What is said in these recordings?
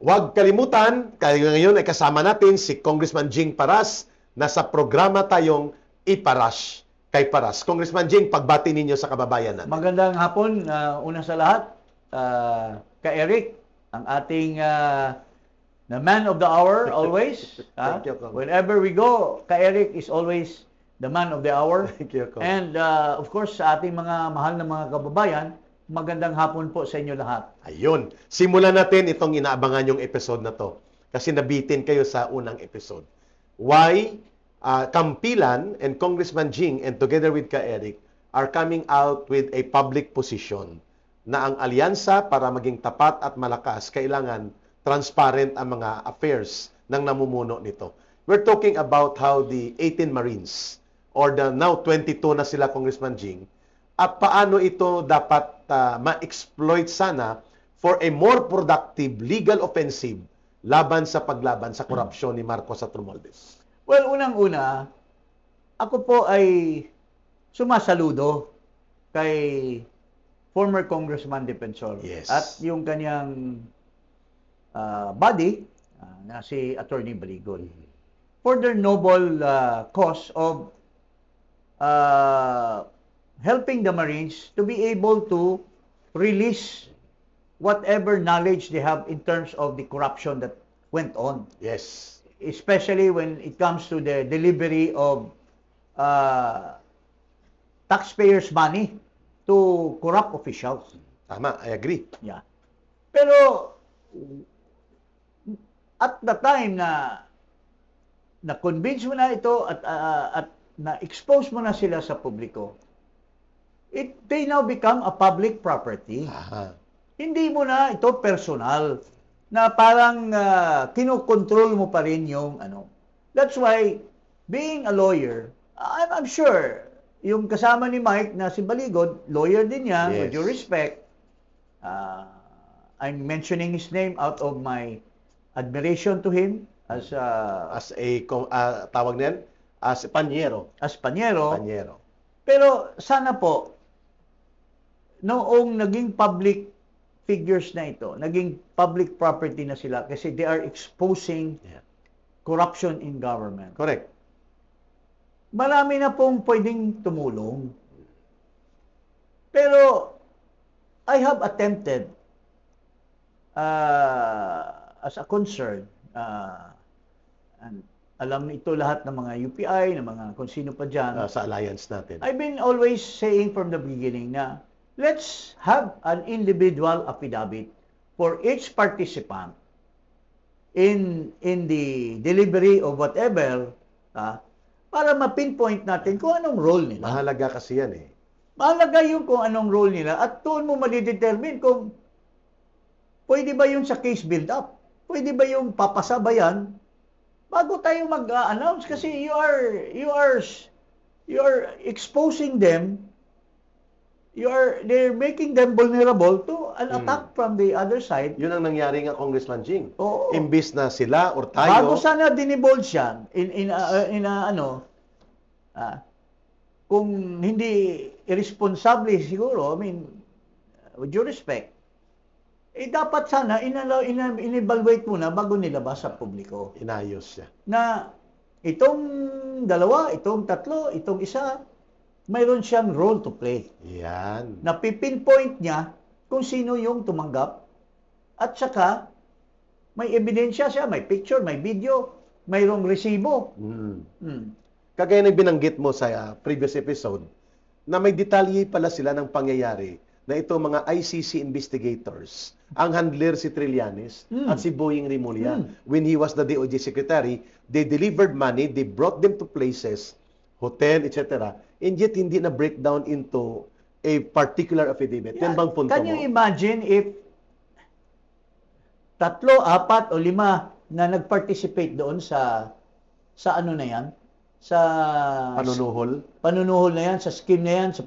Huwag kalimutan, kayo ngayon ay kasama natin si Congressman Jing Paras na sa programa tayong Iparash kay Paras. Congressman Jing, pagbati ninyo sa kababayan natin. Magandang hapon, una sa lahat, ka-Eric, ang ating the man of the hour always. Thank you, Kong. Whenever we go, ka-Eric is always the man of the hour. Thank you, Kong. And of course, sa ating mga mahal na mga kababayan, magandang hapon po sa inyo lahat. Ayun. Simulan natin itong inaabangan yung episode na to. Kasi nabitin kayo sa unang episode. Why Kampilan and Congressman Jing and together with Ka-Eric are coming out with a public position na ang alyansa para maging tapat at malakas, kailangan transparent ang mga affairs ng namumuno nito. We're talking about how the 18 Marines or the now 22 na sila, Congressman Jing, at paano ito dapat ma-exploit sana for a more productive legal offensive laban sa paglaban sa korupsyon ni Marcos at Romualdez. Well, unang-una, ako po ay sumasaludo kay former Congressman Defensor. Yes. At yung kanyang buddy, na si Attorney Baligon, for their noble cause of helping the Marines to be able to release whatever knowledge they have in terms of the corruption that went on. Yes. Especially when it comes to the delivery of taxpayers' money to corrupt officials. Tama, I agree. Yeah. Pero at the time na na-convince mo na ito at na-expose mo na sila sa publiko, they now become a public property. Aha. Hindi mo na ito personal na parang kinokontrol mo pa rin yung ano. That's why being a lawyer, I'm sure yung kasama ni Mike na si Baligod, lawyer din yan, Yes. with due respect. I'm mentioning his name out of my admiration to him as Tawag niyan, as panyero. Panyero. Panyero. Pero sana po, noong naging public figures na ito, naging public property na sila kasi they are exposing Yeah. corruption in government. Correct. Marami na pong pwedeng tumulong. Pero I have attempted as a concern, and alam ito lahat ng mga UPI, ng mga kung sino pa dyan, Sa alliance natin. I've been always saying from the beginning na let's have an individual affidavit for each participant in the delivery of whatever, para ma-pinpoint natin kung anong role nila. Mahalaga kasi yan eh. Mahalaga yung kung anong role nila at doon mo madidetermine kung pwede ba yung sa case build-up, pwede ba yung papasabayan bago tayo mag-announce kasi you are exposing them, they're making them vulnerable to an attack from the other side. Yun ang nangyari nga, Congressman Jing. Oo. Imbis na sila or Bago tayo, sana dinivulge yan kung hindi irresponsible siguro, I mean, with due respect, dapat sana in-evaluate muna bago nilabas sa publiko. inayos siya. Na itong dalawa, itong tatlo, itong isa, mayroon siyang role to play. Yan. Na pipinpoint niya kung sino yung tumanggap at saka may ebidensya siya, may picture, may video, mayroong resibo. Kagaya ng binanggit mo sa previous episode, na may detalye pala sila ng pangyayari na itong mga ICC investigators, ang handler si Trillanes at si Boying Rimulya, when he was the DOJ secretary, they delivered money, they brought them to places, hotel, etc. And yet, hindi na breakdown into a particular affidavit. Yan bang punto Can mo? you imagine if 3, 4 o 5 na nag-participate doon sa ano na yan? Sa panunuhol na yan, sa scheme na yan, sa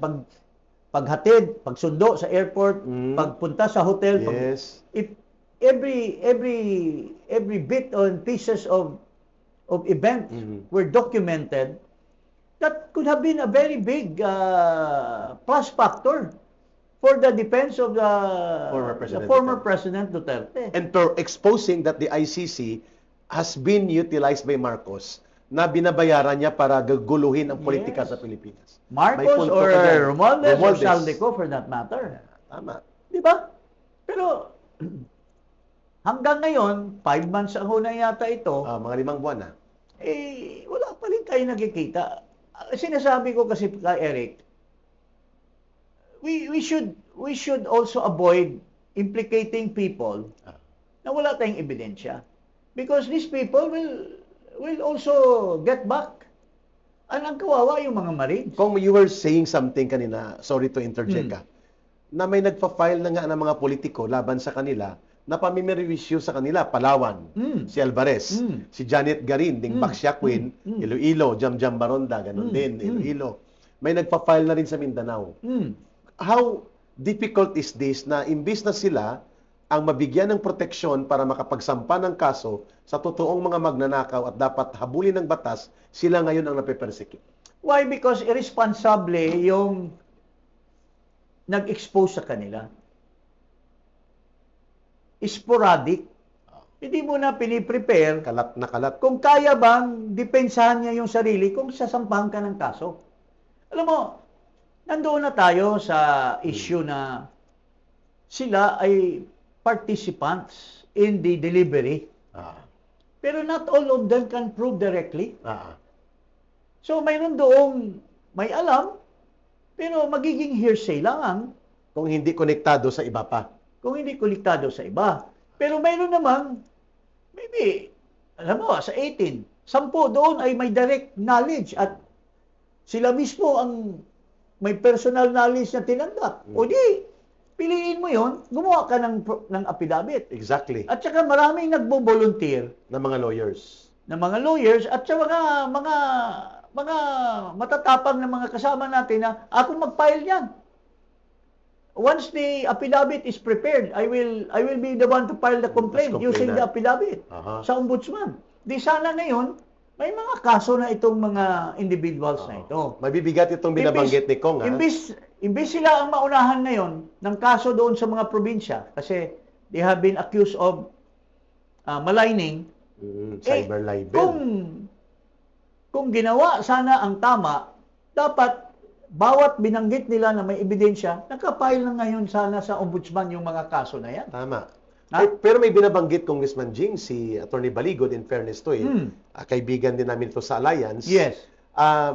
paghatid, pagsundo sa airport, pagpunta sa hotel. Yes. If every bit and pieces of event were documented, that could have been a very big plus factor for the defense of the former Duterte. President Duterte. And for exposing that the ICC has been utilized by Marcos na binabayaran niya para gaguluhin ang politika Yes. sa Pilipinas. May Marcos punto or ka dyan. Romualdez or Romualdez. Saldico for that matter. Tama. Di ba? Pero hanggang ngayon, 5 months ang na yata ito, Mga 5 buwan na. wala pa rin tayo nakikita. Sinasabi ko kasi kay Eric, we should also avoid implicating people na wala tayong ebidensya. Because these people will also get back. Ang kawawa yung mga Marines. Kung you were saying something kanina, sorry to interject ka, na may nagpa-file na nga ng mga politiko laban sa kanila na pamimiriwisyo sa kanila, Palawan, si Alvarez, si Janet Garin, Ding Baksyakwin, Iloilo, Jamjam Baronda, ganun din, Iloilo. May nagpa-file na rin sa Mindanao. How difficult is this na imbis na sila ang mabigyan ng proteksyon para makapagsampa ng kaso sa totoong mga magnanakaw at dapat habulin ng batas, sila ngayon ang nape-persecute. Why? Because irresponsible yung nag-expose sa kanila. Sporadic. Hindi mo na piniprepare Kalat na kalat. kung kaya bang depensahan niya yung sarili kung sasampahan ka ng kaso. Alam mo, nandoon na tayo sa issue na sila ay participants in the delivery. Pero not all of them can prove directly. So mayroon doong may alam, pero magiging hearsay lang ang Kung hindi konektado sa iba pa. kung hindi konektado sa iba. Pero mayroon namang, maybe, alam mo, sa 18, 10 doon ay may direct knowledge at sila mismo ang may personal knowledge na tinanggap. O di, piliin mo yon, gumawa ka ng affidavit. Exactly. At saka maraming nagbo-volunteer Na mga lawyers. na mga lawyers at saka mga matatapang na mga kasama natin na ako mag-file niyan. Once the affidavit is prepared, I will be the one to file the complaint As using the affidavit sa ombudsman. Di sana ngayon, may mga kaso na itong mga individuals na ito. Mabibigat itong binabanggit ni Kong. Imbis sila ang maunahan ngayon ng kaso doon sa mga probinsya kasi they have been accused of maligning. Cyber libel. Kung ginawa sana ang tama, dapat bawat binanggit nila na may ebidensya, nakapile na ngayon sana sa ombudsman yung mga kaso na yan. Tama. Pero may binabanggit Congressman Jing, si Attorney Baligod, in fairness to kaibigan din namin ito sa Alliance. Yes.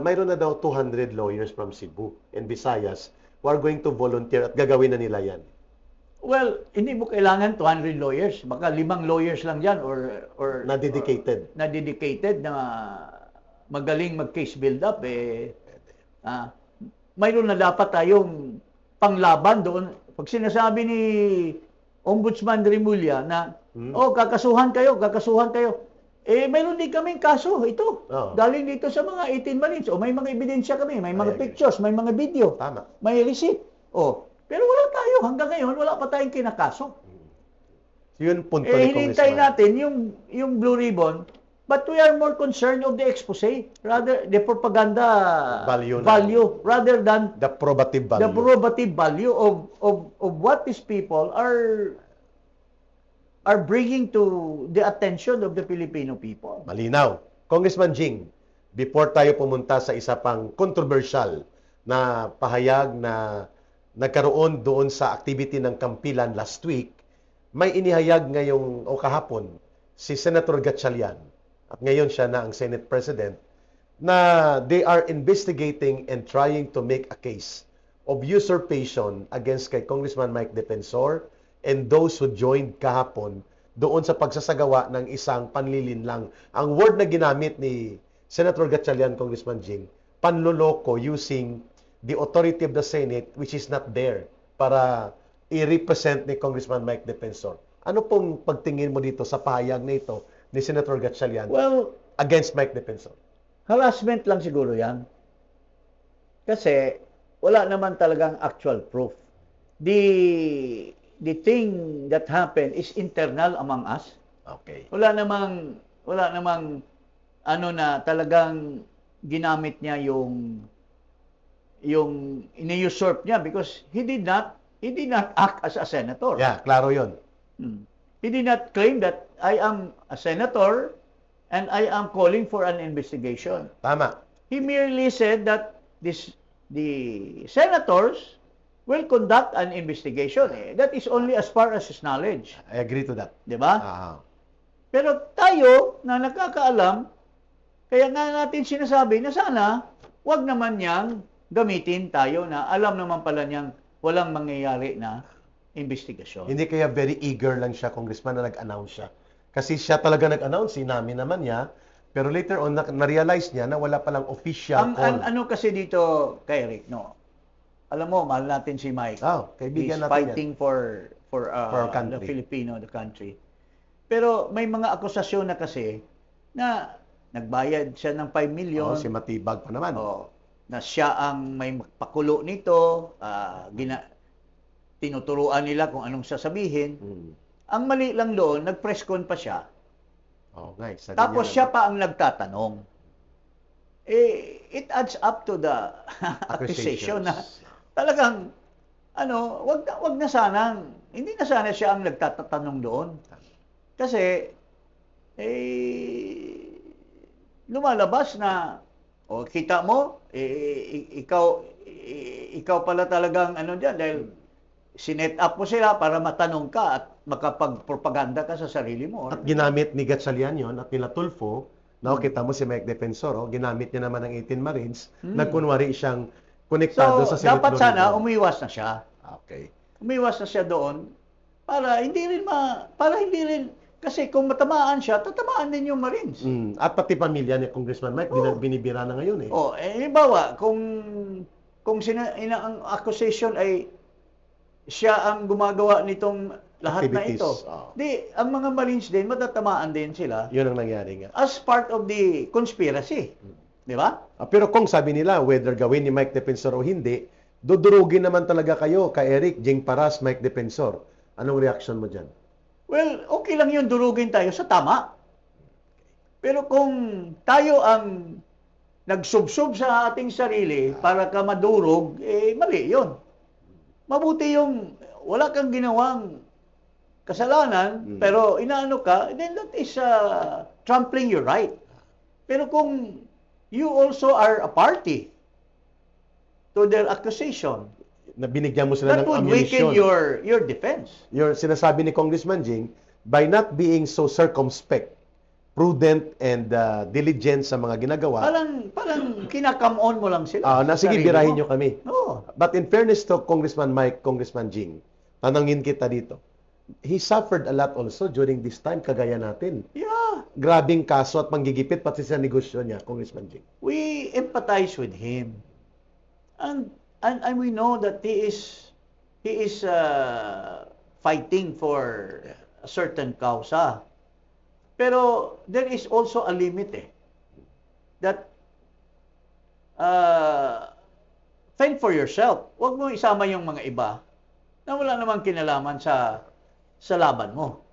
Mayroon na daw 200 lawyers from Cebu and Visayas who are going to volunteer at gagawin na nila yan. Well, hindi mo kailangan 200 lawyers. Baka 5 lawyers lang yan or Na dedicated. na dedicated na magaling mag-case build-up. Mayroon na dapat tayong panglaban doon. Pag sinasabi ni Ombudsman Remulla na, kakasuhan kayo. Mayroon din kaming kaso, ito. Galing dito sa mga 18 Marines. May mga ebidensya kami, may mga pictures, may mga video. Tama. May receipt. Pero wala tayo. Hanggang ngayon, wala pa tayong kinakaso. Yun punto ni Hinintay Congressman. natin yung Blue Ribbon, but we are more concerned of the expose, rather the propaganda value rather than The probative value. the probative value of what these people are bringing to the attention of the Filipino people. Malinaw. Congressman Jing, before tayo pumunta sa isa pang controversial na pahayag na nagkaroon doon sa activity ng Kampilan last week, may inihayag ngayong o kahapon si Senator Gatchalian at ngayon siya na ang Senate President na they are investigating and trying to make a case of usurpation against kay Congressman Mike Defensor and those who joined kahapon doon sa pagsasagawa ng isang panlilinlang. Ang word na ginamit ni Senator Gatchalian, Congressman Jing, panloloko using the authority of the Senate which is not there para i-represent ni Congressman Mike Defensor. Ano pong pagtingin mo dito sa pahayag na ito ni Senator Gatchalian against Mike Defensor? Harassment lang siguro yan. Kasi wala naman talagang actual proof. The thing that happened is internal among us. Okay. Wala namang ano na talagang ginamit niya yung ini-usurp niya because he did not he did not act as a senator. Yeah, klaro yun. He did not claim that I am a senator and I am calling for an investigation. Tama. He merely said that the senators will conduct an investigation. That is only as far as his knowledge. I agree to that. Di ba? Ah. Pero tayo na nakakaalam, kaya nga natin sinasabi na sana wag naman niyang gamitin tayo na alam naman pala niyang walang mangyayari na investigasyon. Hindi kaya very eager lang siya, Congressman, na nag-announce siya. Kasi siya talaga nag-announce, sinabi naman niya, pero later on, na-realize niya na wala palang official call. Ano kasi dito, kay Rick, no? Alam mo, mahal natin si Mike. Kaibigan He's natin fighting yan. for our country. the country. Pero may mga akusasyon na kasi na nagbayad siya ng 5 million. Si Matibag pa naman. Na siya ang may pakulo nito, tinuturuan nila kung anong sasabihin. Ang mali lang doon, nag-press con pa siya. Nice. Tapos siya pa ang nagtatanong. It adds up to the accusation na talagang, wag na sanang, hindi na sana siya ang nagtatanong doon. Kasi, lumalabas na, kita mo, ikaw pala talagang dyan, dahil sinet up mo sila para matanong ka at makapagpropaganda ka sa sarili mo. At ginamit ni Gatchalian yun at nila Tulfo, kita mo si Mike Defensor, ginamit niya naman ng 18 Marines, nagkunwari siyang konektado sa Senate dapat Floor sana nila. umiwas na siya. Okay. Umiwas na siya doon para hindi rin kasi kung matamaan siya, tatamaan din yung Marines. At pati pamilya ni Congressman Mike, binibira na ngayon eh. Halimbawa, kung ang accusation ay siya ang gumagawa nitong lahat na ito. Ang mga Marines din, matatamaan din sila. Yun ang nangyari nga. As part of the conspiracy. Di ba? Pero kung sabi nila, whether gawin ni Mike Defensor o hindi, dudurugin naman talaga kayo kay Eric, Jing Paras, Mike Defensor. Anong reaction mo dyan? Well, okay lang yun, durugin tayo sa tama. Pero kung tayo ang nagsubsob sa ating sarili para ka madurog, mali yun. Mabuti yung wala kang ginawang kasalanan, pero inaano ka, then that is trampling your right. Pero kung you also are a party to their accusation, na binigyan mo sila that ng would weaken ammunition. your defense. Your sinasabi ni Congressman Jing, by not being so circumspect, prudent and diligent sa mga ginagawa, Parang kinakam on mo lang sila. sige, Sarili birahin mo. nyo kami. Oo. But in fairness to Congressman Mike, Congressman Jing, tanangin kita dito. He suffered a lot also during this time, kagaya natin. Yeah. Grabing kaso at panggigipit pati sa negosyo niya, Congressman Jing. We empathize with him. And we know that he is fighting for a certain causa. Pero there is also a limit that fend for yourself. Huwag mo isama yung mga iba na wala namang kinalaman sa laban mo.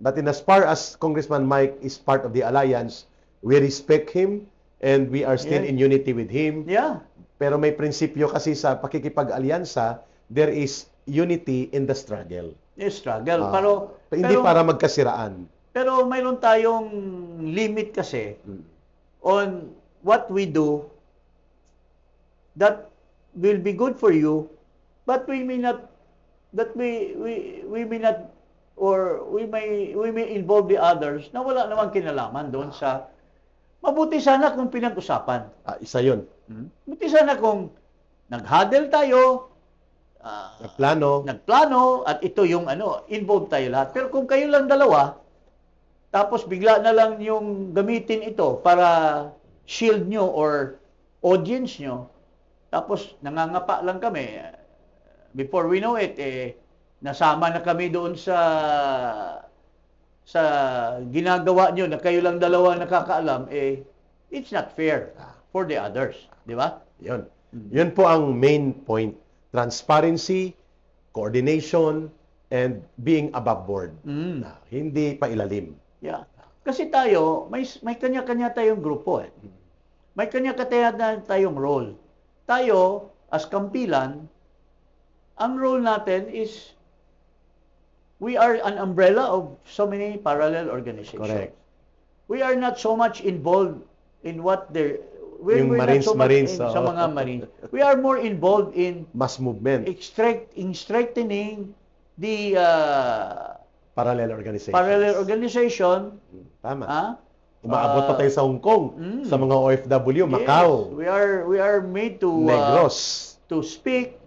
But in as far as Congressman Mike is part of the alliance, we respect him and we are still in unity with him. Yeah. Pero may prinsipyo kasi sa pakikipag-alyansa, there is unity in the struggle. Yes, struggle. Hindi para magkasiraan. Pero mayroon tayong limit kasi on what we do that will be good for you, but we may not or we may involve the others na wala namang kinalaman doon sa mabuti sana kung pinag-usapan. Isa yun. Mabuti sana kung nag-huddle tayo, nagplano, at ito yung involved tayo lahat. Pero kung kayo lang dalawa, tapos bigla na lang yung gamitin ito para shield nyo or audience nyo, tapos nangangapa lang kami, before we know it, nasama na kami doon sa ginagawa nyo na kayo lang dalawa nakakaalam, it's not fair for the others. Di ba? Yun. Yun po ang main point. Transparency, coordination, and being above board. Hindi pa ilalim. Yeah. Kasi tayo, may kanya-kanya tayong grupo May kanya-kanya tayong role. Tayo, as kampilan, ang role natin is we are an umbrella of so many parallel organizations. Correct. We are not so much involved in what they're Yung we're Marines, not so much Marines, sa oo. mga Marines. We are more involved in Mass movement, strengthening the parallel organizations. parallel organization. Tama. Ah, Umaabot pa tayo sa Hong Kong, sa mga OFW, yes, Macau, we are made to Negros. to speak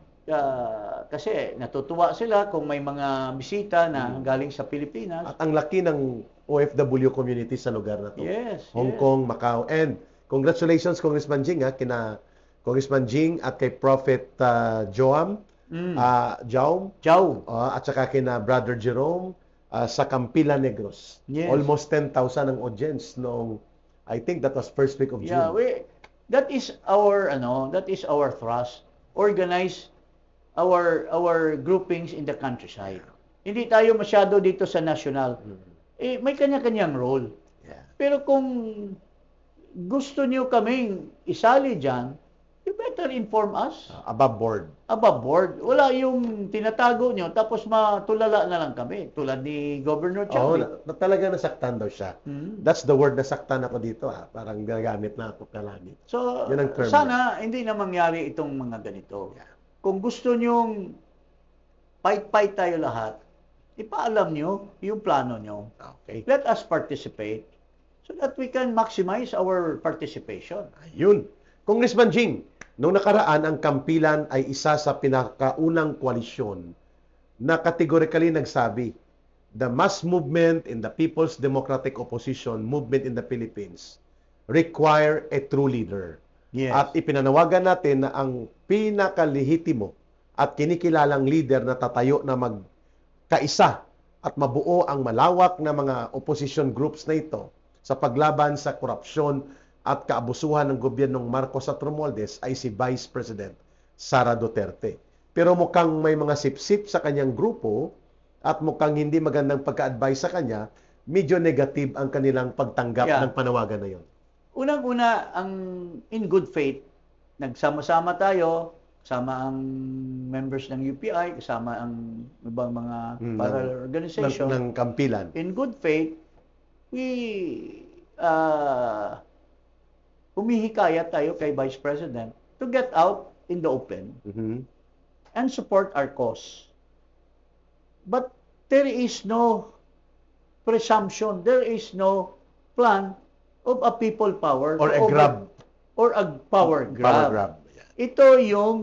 kasi natutuwa sila kung may mga bisita na galing sa Pilipinas. At ang laki ng OFW community sa lugar na to. Yes, Hong yes. Kong, Macau. And congratulations Congressman Jing, kina Congressman Jing at kay Prophet Joam, Jaum, Ciao. at saka kina Brother Jerome sa Campila Negros. Yes. Almost 10,000 ang audience noong, I think that was first week of June. Yeah, that is our thrust. Organize our groupings in the countryside. Hindi tayo masyado dito sa national. May kanya-kanyang role. Yeah. Pero kung gusto niyo kaming isali diyan, you better inform us. Above board. Above board. Wala yung tinatago niyo tapos matulala na lang kami. Tulad ni Governor Oo, Chavez. talaga nasaktan daw siya. That's the word, nasaktan ako dito. Parang ginagamit na ako palagi. So, Yun ang term sana hindi na mangyari itong mga ganito. Yeah. Kung gusto nyong fight tayo lahat, ipaalam nyo yung plano nyo. Okay. Let us participate so that we can maximize our participation. Ayun. Congressman Jing, noong nakaraan, ang Kampilan ay isa sa pinakaunang koalisyon na categorically nagsabi, the mass movement in the People's Democratic Opposition movement in the Philippines require a true leader. Yes. At ipinanawagan natin na ang pinakalehitimo at kinikilalang leader na tatayo na magkaisa at mabuo ang malawak na mga opposition groups na ito sa paglaban sa korupsyon at kaabusuhan ng gobyernong Marcos at Romualdez ay si Vice President Sara Duterte. Pero mukhang may mga sipsip sa kanyang grupo at mukhang hindi magandang pagka-advise sa kanya, medyo negative ang kanilang pagtanggap Yeah. ng panawagan na yon. Unang-una, in good faith, nagsama-sama tayo, kasama ang members ng UPI, kasama ang ibang mga parallel organization. ng Kampilan. In good faith, we humihikayat tayo kay Vice President to get out in the open Mhm. and support our cause. But there is no presumption, there is no plan of a people power Or to a grab. or a power grab. Power grab. Yeah. Ito yung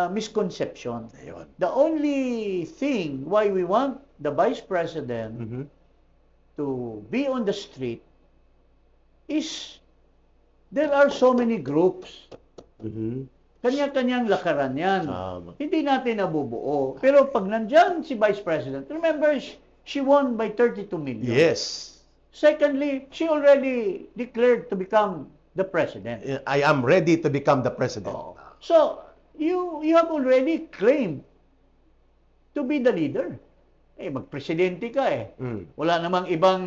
misconception. Ayun. The only thing why we want the Vice President Mhm. to be on the street is there are so many groups. Mhm. Kanya-kanyang lakaran yan. Tama. Hindi natin nabubuo. Pero pag nandyan si Vice President, remember, she won by 32 million. Yes. Secondly, she already declared to become the President. I am ready to become the president. Oh. So, you have already claimed to be the leader. Magpresidente ka eh. Wala namang ibang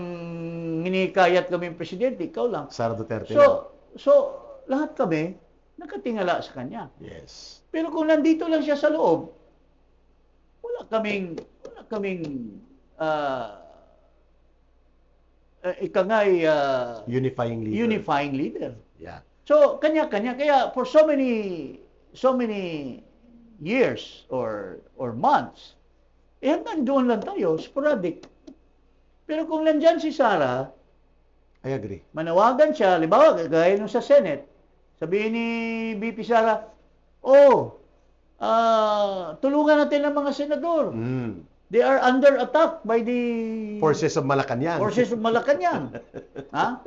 hinikayat kaming presidente, ikaw lang. Sara Duterte lang. So lahat kami nakatingala sa kanya. Yes. Pero kung nandito lang siya sa loob, wala kaming Unifying leader. unifying leader. Yeah. So kanya-kanya kaya for so many years or months, hanggang doon lang tayo, sporadic. Pero kung nandyan si Sara, I agree. manawagan siya, halimbawa, gaya nung sa Senate, sabihin ni VP Sara, tulungan natin ang mga senador. They are under attack by the Forces of Malacanang. forces of Malacanang. Ha?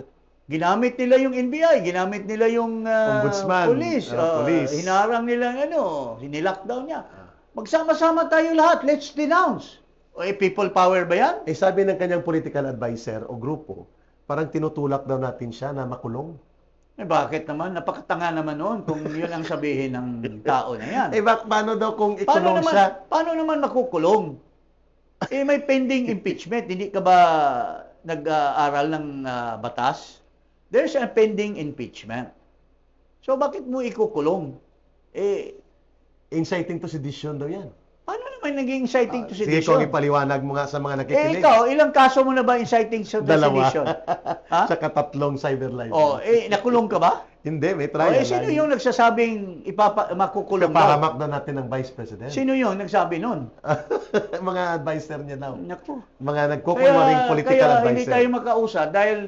Ginamit nila yung NBI, ginamit nila yung Ombudsman, police, police. hinarang nila hinilockdown niya. Magsama-sama tayo lahat, let's denounce. People power ba yan? Sabi ng kanyang political advisor o grupo, parang tinutulak daw natin siya na makulong. Bakit naman? Napakatanga naman noon kung yun ang sabihin ng tao na yan. Paano daw kung ikulong siya? Paano naman makukulong? May pending impeachment. Hindi ka ba nag-aaral ng batas? There's a pending impeachment. So bakit mo ikukulong? Inciting to sedition daw yan. Paano naman naging inciting to Sige, kung sedition? ipaliwanag mo nga sa mga Eh, nakikinig. ikaw, ilang kaso mo na ba inciting to Dalawa. sedition? Ha? Sa katatlong cyberlife. Nakulong ka ba? Hindi, may trial. Sino yung nagsasabing makukulong daw? Papahamak na natin ng Vice President. Sino yung nagsabi nun? Mga advisor niya daw. Naku. Mga nagkukunwaring political kaya advisor. hindi tayo makausap dahil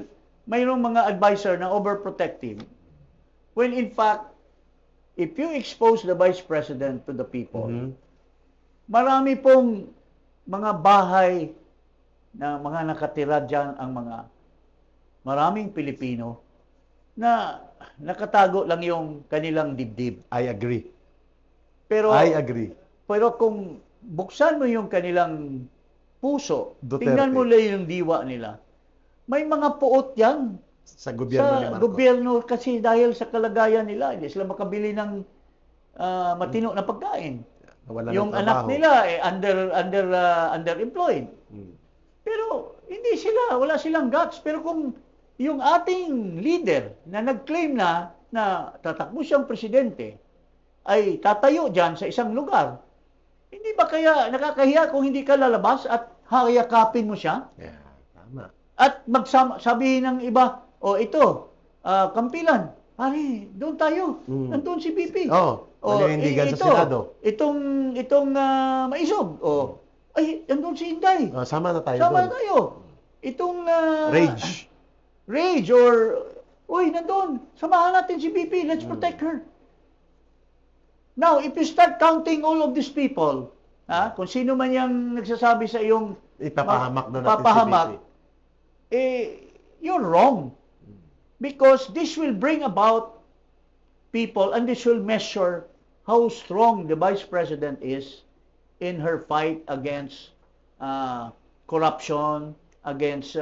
mayroong mga advisor na overprotective. When in fact, if you expose the Vice President to the people, Mhm. marami pong mga bahay na mga nakatira dyan ang mga maraming Pilipino na nakatago lang yung kanilang dibdib. I agree. Pero, I agree. pero kung buksan mo yung kanilang puso, Duterte. tingnan mo lang yung diwa nila, may mga puot yan Sa gobyerno ni sa Marcos. gobyerno kasi dahil sa kalagayan nila, hindi sila makabili ng matino na pagkain. Wala ng Yung trabaho. anak nila underemployed. Hmm. Pero hindi sila, wala silang guts. Pero kung yung ating leader na nag-claim na tatakbo siyang presidente ay tatayo dyan sa isang lugar, hindi ba kaya nakakahiya kung hindi ka lalabas at hayakapin mo siya? Yeah, tama. At sabihin ng iba, ito, Kampilan, pare, doon tayo. Nandun si BP. Paninindigan sa ito, Senado. Itong Maisog. Ay, nandun si Inday. Sama na tayo Sama doon. tayo. Itong Rage. uy, nandun. Samahan natin si BP. Let's protect her. Now, if you start counting all of these people, kung sino man yung nagsasabi sa iyong Ipapahamak na natin papahamak, si BP. you're wrong. Because this will bring about people and this will measure how strong the Vice President is in her fight against corruption, against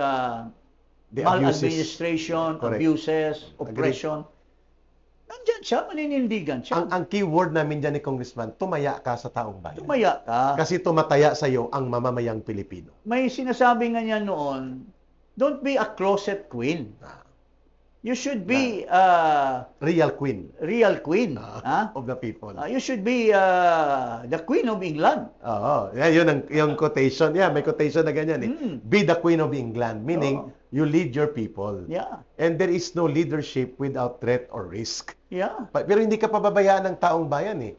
The maladministration, Correct. abuses, oppression. Nandyan siya, maninindigan siya. Ang keyword namin dyan ni Congressman, tumaya ka sa taong bayan. Tumaya ka. Kasi tumataya sa iyo ang mamamayang Pilipino. May sinasabi nga niya noon, don't be a closet queen. You should be Real queen real queen. of the people. You should be the Queen of England. Oo. Yan, yung quotation. Yeah, may quotation na ganyan eh. Be the Queen of England. Meaning, you lead your people. Yeah. And there is no leadership without threat or risk. Yeah. Pero hindi ka pababayaan ng taong bayan eh.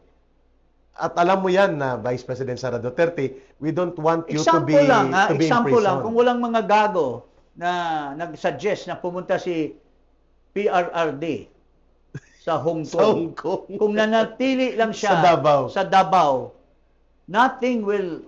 At alam mo yan na Vice President Sara Duterte, we don't want you to be Example in lang, prison. kung walang mga gago na nag-suggest na pumunta si PRRD sa Hong Kong. Sa Hong Kong. Kung nanatili lang siya Sa Davao. nothing will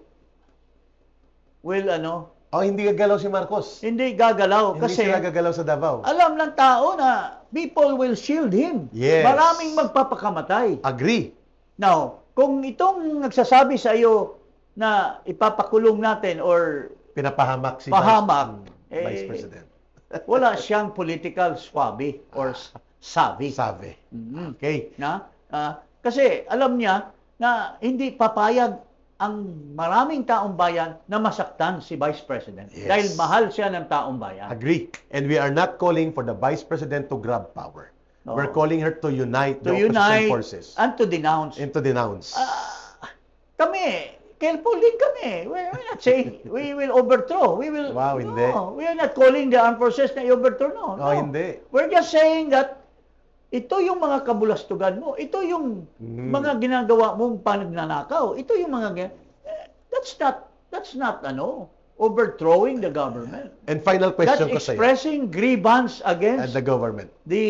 Hindi gagalaw si Marcos. hindi gagalaw Hindi kasi sila gagalaw sa Davao. alam ng tao na people will shield him. Yes. Maraming magpapakamatay. Agree. Now, kung itong nagsasabi sa iyo na ipapakulong natin or Pinapahamak si pahamak, Vice President. wala siyang political swabby or savvy. Sabi. Mhm. Okay. Kasi alam niya na hindi papayag ang maraming taong bayan na masaktan si Vice President. Yes. Dahil mahal siya ng taong bayan. Agree. And we are not calling for the Vice President to grab power. No. We're calling her to unite To the opposition unite forces and to denounce. and to denounce. Kami, careful din kami. We're not saying we will overthrow. We will. Wow, hindi. No, we are not calling the armed forces na i-overthrow. No, no. Hindi. We're just saying that ito yung mga kabulastugan mo. Ito yung mga ginagawa mong panagnanakaw. Ito yung mga that's not overthrowing the government. And final That's question ko sa iyo. expressing grievance And against the government. the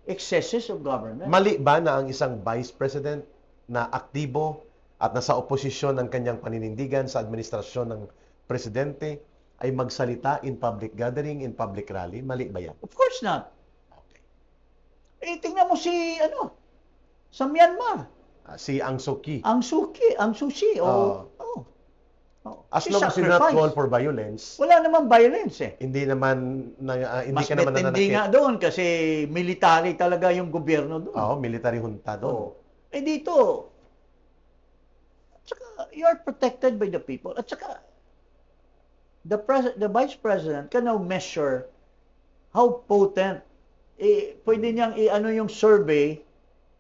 excesses of government. Mali ba na ang isang Vice President na aktibo at nasa oposisyon ng kanyang paninindigan sa administrasyon ng presidente ay magsalita in public gathering, in public rally? Mali ba yan? Of course not. Okay. Tingnan mo sa Myanmar. Si Aung Suu Kyi. Ang sushi. As She long as you not sacrificed. call for violence, Wala namang violence eh. hindi naman hindi Mas ka naman matindi nga nananakit. doon kasi military talaga yung gobyerno doon. Oo, military junta doon. Dito, at saka, you are protected by the people. At saka, the Vice President can now measure how potent, pwede niyang yung survey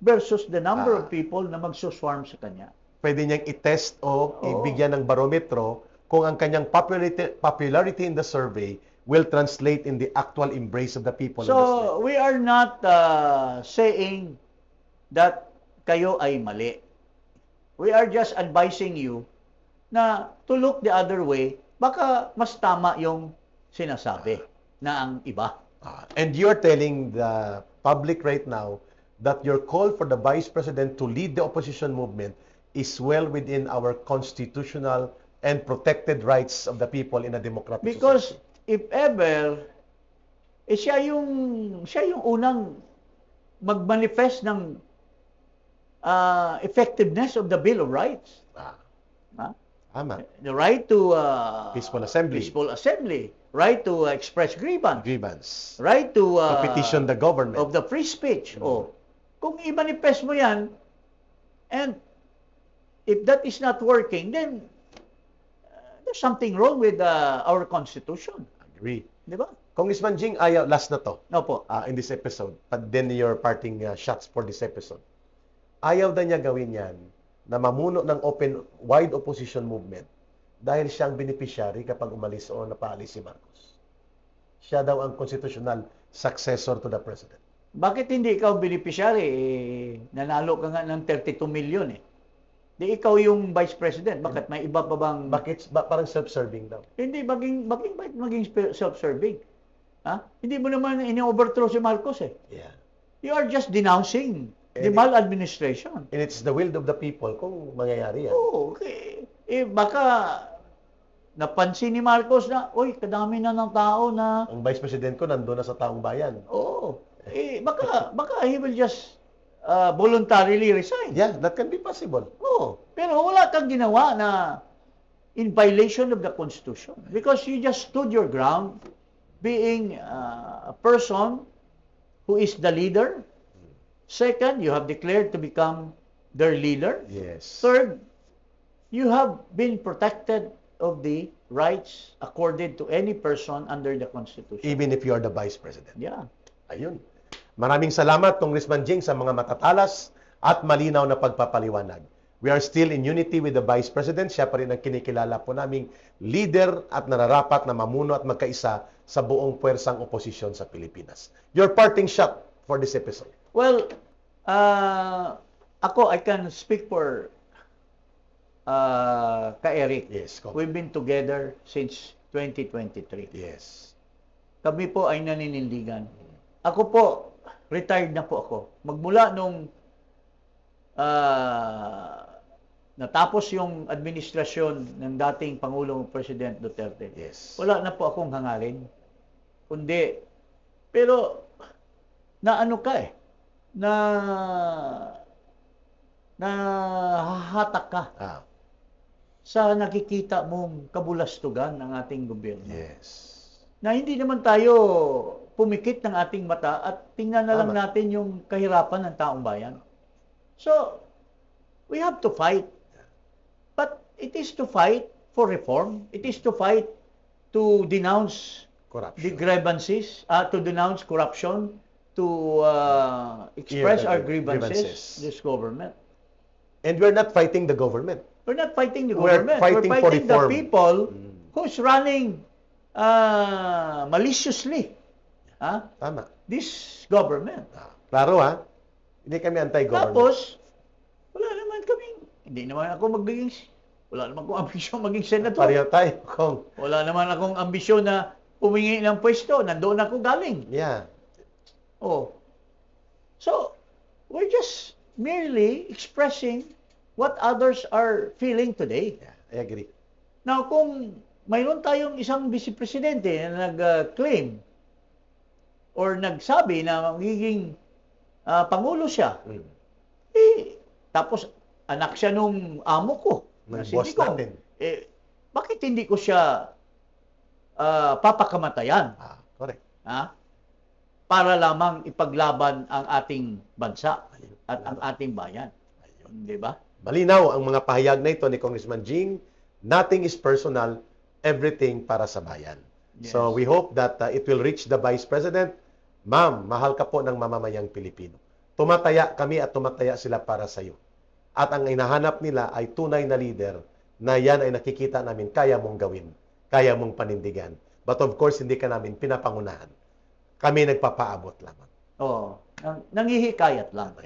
versus the number Ah. of people na magsuswarm sa kanya. Pwede niyang i-test o Oo. ibigyan ng barometro kung ang kanyang popularity in the survey will translate in the actual embrace of the people in the street. So, we are not saying that kayo ay mali. We are just advising you na to look the other way, baka mas tama yung sinasabi na ang iba. And you're telling the public right now that your call for the Vice President to lead the opposition movement is well within our constitutional and protected rights of the people in a democratic Because society. if ever, siya yung unang mag-manifest ng effectiveness of the Bill of Rights. Ah, Ha? tama. The right to Peaceful assembly. peaceful assembly, right to express grievance, Grievance. right to To petition the government. of the free speech. Oh, kung i-manifest mo yan, and if that is not working, then there's something wrong with our Constitution. Agree. Di ba? Congressman Jing, ayaw, last na to. Opo. In this episode, but then your parting shots for this episode. Ayaw na niya gawin yan na mamuno ng wide opposition movement dahil siya ang beneficiary kapag umalis o napaalis si Marcos. Siya daw ang constitutional successor to the president. Bakit hindi ikaw beneficiary? Nanalo ka nga ng 32 million eh. Di ikaw yung vice president. Bakit may iba pa bang... Parang self-serving daw. Hindi, maging self-serving. Ha? Hindi mo naman ini-overthrow si Marcos eh. Yeah. You are just denouncing the And maladministration. And it's the will of the people kung mangyayari yan. Oo, okay. Baka napansin ni Marcos na, uy, kadami na ng tao na, Ang vice president ko nandun na sa taong bayan. baka he will just voluntarily resign. Yeah, that can be possible. Oo. Pero wala kang ginawa na in violation of the Constitution because you just stood your ground being a person who is the leader. Second, you have declared to become their leader. Yes. Third, you have been protected of the rights accorded to any person under the Constitution. Even if you are the vice president. Yeah. Ayun. Maraming salamat, Congressman Jing, sa mga matatalas at malinaw na pagpapaliwanag. We are still in unity with the Vice President. Siya pa rin ang kinikilala po naming leader at nararapat na mamuno at magkaisa sa buong puwersang oposisyon sa Pilipinas. Your parting shot for this episode. Well, I can speak for ka-Eric. Yes, Kong. We've been together since 2023. Yes. Kami po ay naninindigan. Ako po, retired na po ako. Magmula nung natapos yung administrasyon ng dating Pangulong President Duterte. Yes. Wala na po akong hangarin. Kundi, pero naano ka eh, nahahatak ka sa nakikita mong kabulastugan ng ating gobyerno. Yes. Na hindi naman tayo pumikit ng ating mata at tingnan na lang Tama. natin yung kahirapan ng taong bayan. So, we have to fight. But it is to fight for reform. It is to fight to denounce the Corruption. grievances, to denounce corruption, to express our grievances, this government. And we're not fighting the government. We're not fighting the We're government. fighting We're for fighting the reform. people who's running maliciously Tama. this government. Klaro ha? Hindi kami anti-government. Tapos, wala naman akong ambisyon maging senador. Pareho tayo, Kong. Wala naman akong ambisyon na humingi ng pwesto. Nandoon ako galing. Yeah. Oh. So, we're just merely expressing what others are feeling today. Yeah, I agree. Now, kung mayroon tayong isang vice-presidente na nag-claim or nagsabi na magiging pangulo siya, tapos anak siya nung amo ko, na si Boss Digong, natin. bakit hindi ko siya papakamatayan? Correct. Para lamang ipaglaban ang ating bansa at ang ating bayan. Di ba? Malinaw ang mga pahayag na ito ni Congressman Jing. Nothing is personal, everything para sa bayan. Yes. So we hope that it will reach the Vice President. Ma'am, mahal ka po ng mamamayang Pilipino. tumataya kami at tumataya sila para sa iyo. At ang hinahanap nila ay tunay na leader na yan ay nakikita namin kaya mong gawin, kaya mong panindigan. But of course, hindi ka namin pinapangunahan. Kami nagpapaabot lamang. Oh, nangihikayat lang.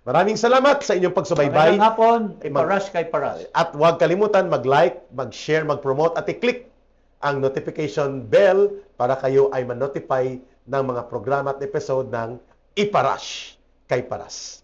Maraming salamat sa inyong pagsubaybay. Magandang hapon, iparas kay paras. At huwag kalimutan mag-like, mag-share, mag-promote at i-click ang notification bell para kayo ay ma-notify ng mga programa at episode ng Iparash kay Paras.